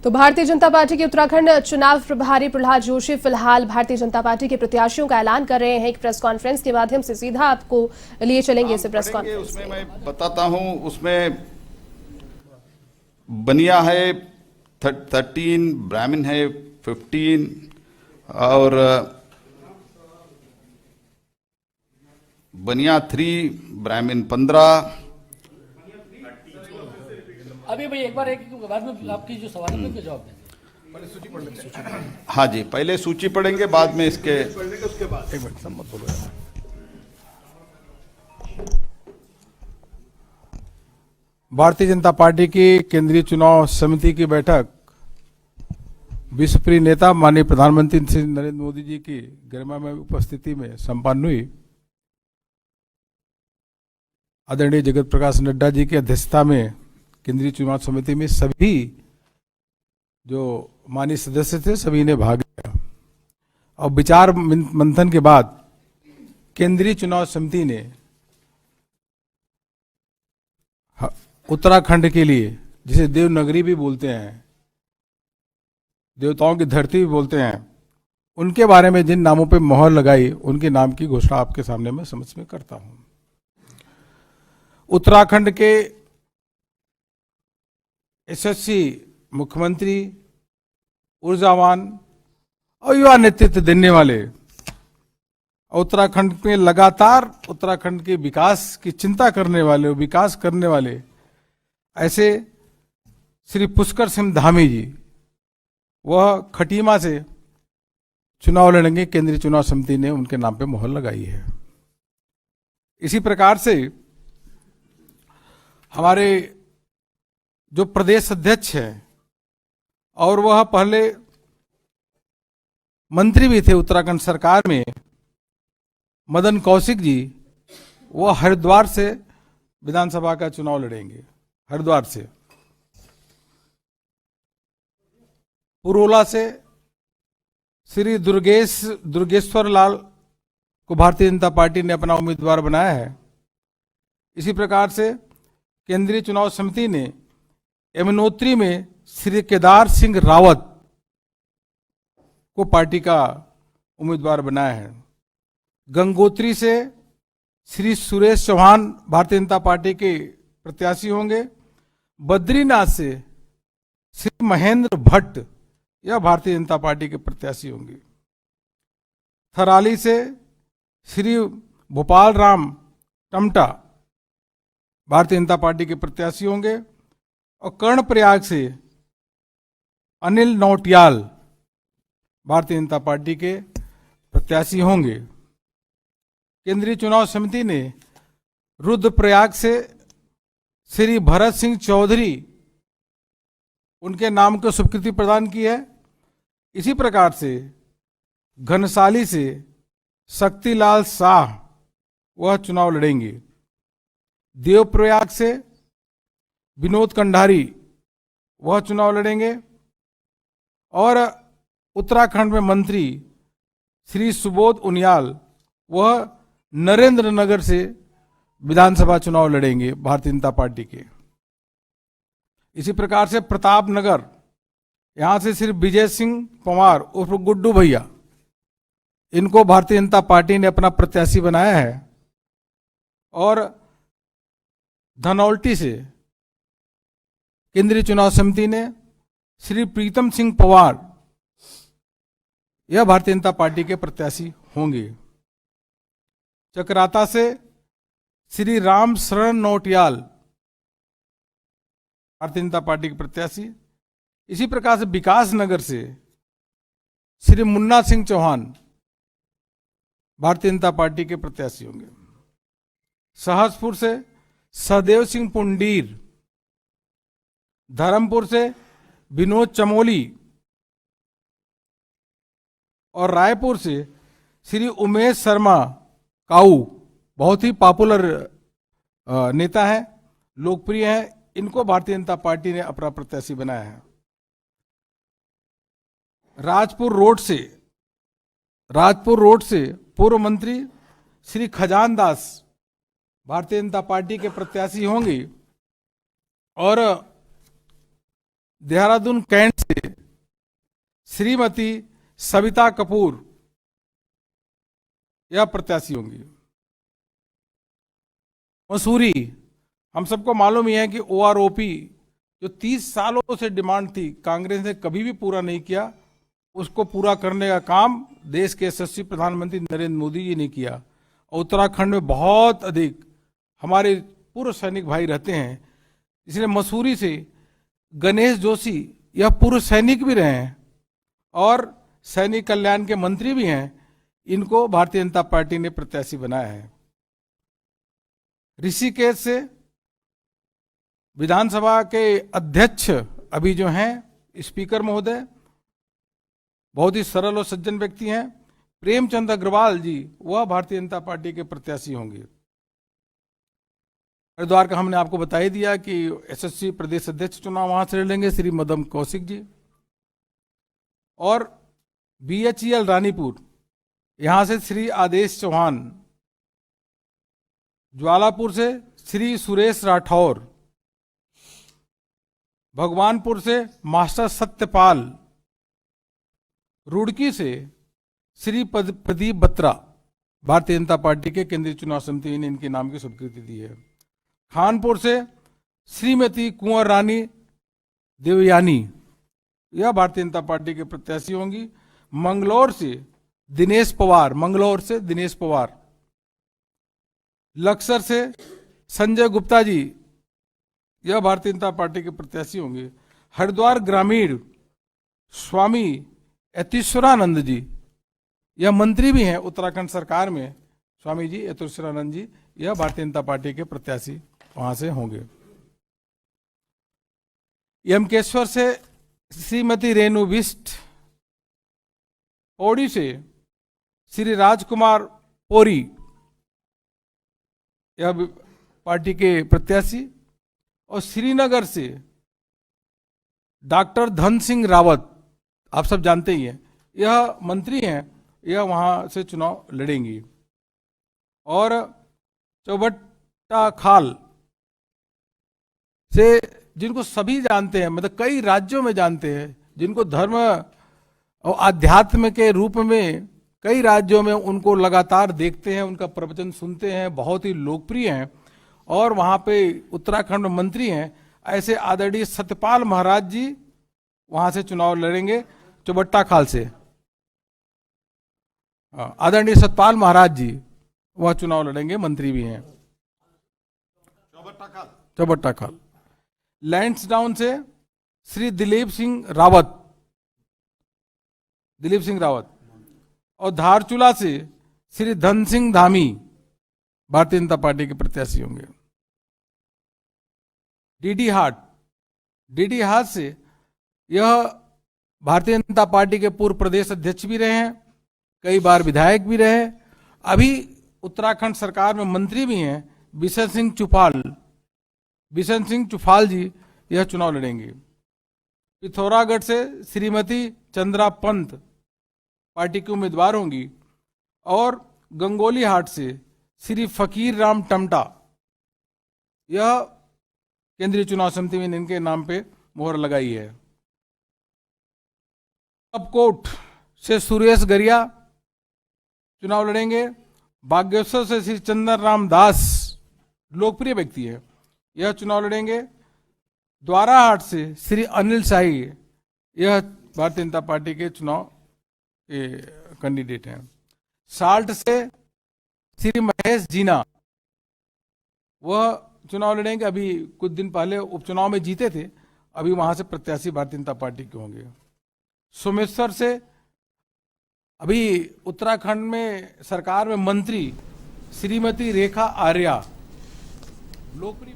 तो भारतीय जनता पार्टी के उत्तराखंड चुनाव प्रभारी प्रहलाद जोशी फिलहाल भारतीय जनता पार्टी के प्रत्याशियों का ऐलान कर रहे हैं। एक प्रेस कॉन्फ्रेंस के माध्यम से सीधा आपको लिए चलेंगे इस प्रेस कॉन्फ्रेंस। उसमें मैं बताता हूं, उसमें बनिया है 13, ब्राह्मण है 15 और बनिया 3, ब्राह्मण 15। अभी भाई एक बार बाद में आपकी जो सवाल है उसका जवाब दें। पहले सूची पढ़ लेंगे। हाँ जी, पहले सूची पढ़ेंगे, बाद में इसके उसके बाद एक मिनट मत बोलो। भारतीय जनता पार्टी की केंद्रीय चुनाव समिति की बैठक विश्वप्रिय नेता माननीय प्रधानमंत्री श्री नरेंद्र मोदी जी की गरिमामय उपस्थिति में संपन्न हुई। आदरणीय जगत प्रकाश नड्डा जी की अध्यक्षता में केंद्रीय चुनाव समिति में सभी जो माननीय सदस्य थे सभी ने भाग लिया और विचार मंथन के बाद केंद्रीय चुनाव समिति ने उत्तराखंड के लिए, जिसे देवनगरी भी बोलते हैं, देवताओं की धरती भी बोलते हैं, उनके बारे में जिन नामों पे मोहर लगाई उनके नाम की घोषणा आपके सामने मैं समझ में करता हूं। उत्तराखंड के यशस्वी मुख्यमंत्री, ऊर्जावान और युवा नेतृत्व देने वाले, उत्तराखंड में लगातार उत्तराखंड के विकास की चिंता करने वाले, विकास करने वाले ऐसे श्री पुष्कर सिंह धामी जी, वह खटीमा से चुनाव लड़ेंगे। केंद्रीय चुनाव समिति ने उनके नाम पे मोहर लगाई है। इसी प्रकार से हमारे जो प्रदेश अध्यक्ष है और वह पहले मंत्री भी थे उत्तराखंड सरकार में, मदन कौशिक जी, वह हरिद्वार से विधानसभा का चुनाव लड़ेंगे। हरिद्वार से। पुरोला से श्री दुर्गेश्वर लाल को भारतीय जनता पार्टी ने अपना उम्मीदवार बनाया है। इसी प्रकार से केंद्रीय चुनाव समिति ने यमुनोत्री में श्री केदार सिंह रावत को पार्टी का उम्मीदवार बनाया है। गंगोत्री से श्री सुरेश चौहान भारतीय जनता पार्टी के प्रत्याशी होंगे। बद्रीनाथ से श्री महेंद्र भट्ट यह भारतीय जनता पार्टी के प्रत्याशी होंगे। थराली से श्री भोपाल राम टमटा भारतीय जनता पार्टी के प्रत्याशी होंगे और कर्णप्रयाग से अनिल नौटियाल भारतीय जनता पार्टी के प्रत्याशी होंगे। केंद्रीय चुनाव समिति ने रुद्रप्रयाग से श्री भरत सिंह चौधरी, उनके नाम को स्वीकृति प्रदान की है। इसी प्रकार से घनसाली से शक्तिलाल शाह वह चुनाव लड़ेंगे। देवप्रयाग से विनोद कंडारी वह चुनाव लड़ेंगे और उत्तराखंड में मंत्री श्री सुबोध उनियाल वह नरेंद्र नगर से विधानसभा चुनाव लड़ेंगे भारतीय जनता पार्टी के। इसी प्रकार से प्रताप नगर, यहां से श्री विजय सिंह पंवार उर्फ गुड्डू भैया, इनको भारतीय जनता पार्टी ने अपना प्रत्याशी बनाया है। और धनौल्टी से केंद्रीय चुनाव समिति ने श्री प्रीतम सिंह पवार, यह भारतीय जनता पार्टी के प्रत्याशी होंगे। चकराता से श्री राम शरण नौटियाल भारतीय जनता पार्टी के प्रत्याशी। इसी प्रकार से विकास नगर से श्री मुन्ना सिंह चौहान भारतीय जनता पार्टी के प्रत्याशी होंगे। सहसपुर से सहदेव सिंह पुंडीर, धर्मपुर से विनोद चमोली और रायपुर से श्री उमेश शर्मा काऊ, बहुत ही पॉपुलर नेता है, लोकप्रिय है, इनको भारतीय जनता पार्टी ने अपना प्रत्याशी बनाया है। राजपुर रोड से पूर्व मंत्री श्री खजान दास भारतीय जनता पार्टी के प्रत्याशी होंगे और देहरादून कैंट से श्रीमती सविता कपूर यह प्रत्याशी होंगी। मसूरी, हम सबको मालूम ही है कि OROP जो 30 सालों से डिमांड थी, कांग्रेस ने कभी भी पूरा नहीं किया, उसको पूरा करने का काम देश के यशस्वी प्रधानमंत्री नरेंद्र मोदी जी ने किया। उत्तराखंड में बहुत अधिक हमारे पूर्व सैनिक भाई रहते हैं, इसलिए मसूरी से गणेश जोशी यह पूर्व सैनिक भी रहे हैं और सैनिक कल्याण के मंत्री भी हैं, इनको भारतीय जनता पार्टी ने प्रत्याशी बनाया है। ऋषिकेश से विधानसभा के अध्यक्ष अभी जो हैं स्पीकर महोदय, बहुत ही सरल और सज्जन व्यक्ति हैं, प्रेमचंद अग्रवाल जी, वह भारतीय जनता पार्टी के प्रत्याशी होंगे। हरिद्वार का हमने आपको बता ही दिया कि यशस्वी प्रदेश अध्यक्ष चुनाव वहां से लड़ेंगे श्री मदन कौशिक जी, और BHEL रानीपुर यहां से श्री आदेश चौहान, ज्वालापुर से श्री सुरेश राठौर, भगवानपुर से मास्टर सत्यपाल, रुड़की से श्री प्रदीप बत्रा, भारतीय जनता पार्टी के केंद्रीय चुनाव समिति ने इनके नाम की स्वीकृति दी है। खानपुर से श्रीमती कुंवर रानी देवयानी, यह भारतीय जनता पार्टी के प्रत्याशी होंगी। मंगलौर से दिनेश पवार, लक्सर से संजय गुप्ता जी, यह भारतीय जनता पार्टी के प्रत्याशी होंगे। हरिद्वार ग्रामीण स्वामी यतीश्वरानंद जी, यह मंत्री भी हैं उत्तराखंड सरकार में, स्वामी जी यतीश्वरानंद जी, यह भारतीय जनता पार्टी के प्रत्याशी वहां से होंगे। यमकेश्वर से श्रीमती रेणु बिष्ट, पौड़ी से श्री राजकुमार पोरी, यह पार्टी के प्रत्याशी, और श्रीनगर से डॉक्टर धन सिंह रावत, आप सब जानते ही हैं, यह मंत्री हैं, यह वहां से चुनाव लड़ेंगी। और चौबट्टा खाल से, जिनको सभी जानते हैं, मतलब कई राज्यों में जानते हैं, जिनको धर्म और आध्यात्म के रूप में कई राज्यों में उनको लगातार देखते हैं, उनका प्रवचन सुनते हैं, बहुत ही लोकप्रिय हैं और वहां पे उत्तराखंड में मंत्री हैं, ऐसे आदरणीय सत्यपाल महाराज जी वहां से चुनाव लड़ेंगे। चौबट्टा खाल से आदरणीय सत्यपाल महाराज जी वह चुनाव लड़ेंगे, मंत्री भी हैं। चौबट्टा खाल। लैंसडाउन से श्री दिलीप सिंह रावत, और धारचूला से श्री धन सिंह धामी भारतीय जनता पार्टी के प्रत्याशी होंगे। डीडी हाट से यह भारतीय जनता पार्टी के पूर्व प्रदेश अध्यक्ष भी रहे हैं, कई बार विधायक भी रहे, अभी उत्तराखंड सरकार में मंत्री भी हैं, बिशन सिंह चुफाल जी यह चुनाव लड़ेंगे। पिथौरागढ़ से श्रीमती चंद्रा पंत पार्टी की उम्मीदवार होंगी, और गंगोली हाट से श्री फकीर राम टमटा, यह केंद्रीय चुनाव समिति में इनके नाम पे मोहर लगाई है। कपकोट से सुरेश गरिया चुनाव लड़ेंगे। बागेश्वर से श्री चंदन राम दास, लोकप्रिय व्यक्ति है, यह चुनाव लड़ेंगे। द्वाराहाट से श्री अनिल शाही, यह भारतीय जनता पार्टी के चुनाव कैंडिडेट हैं। साल्ट से श्री महेश जीना, वह चुनाव लड़ेंगे, अभी कुछ दिन पहले उपचुनाव में जीते थे, अभी वहां से प्रत्याशी भारतीय जनता पार्टी के होंगे। सोमेश्वर से अभी उत्तराखंड में सरकार में मंत्री श्रीमती रेखा आर्या, लोकप्रिय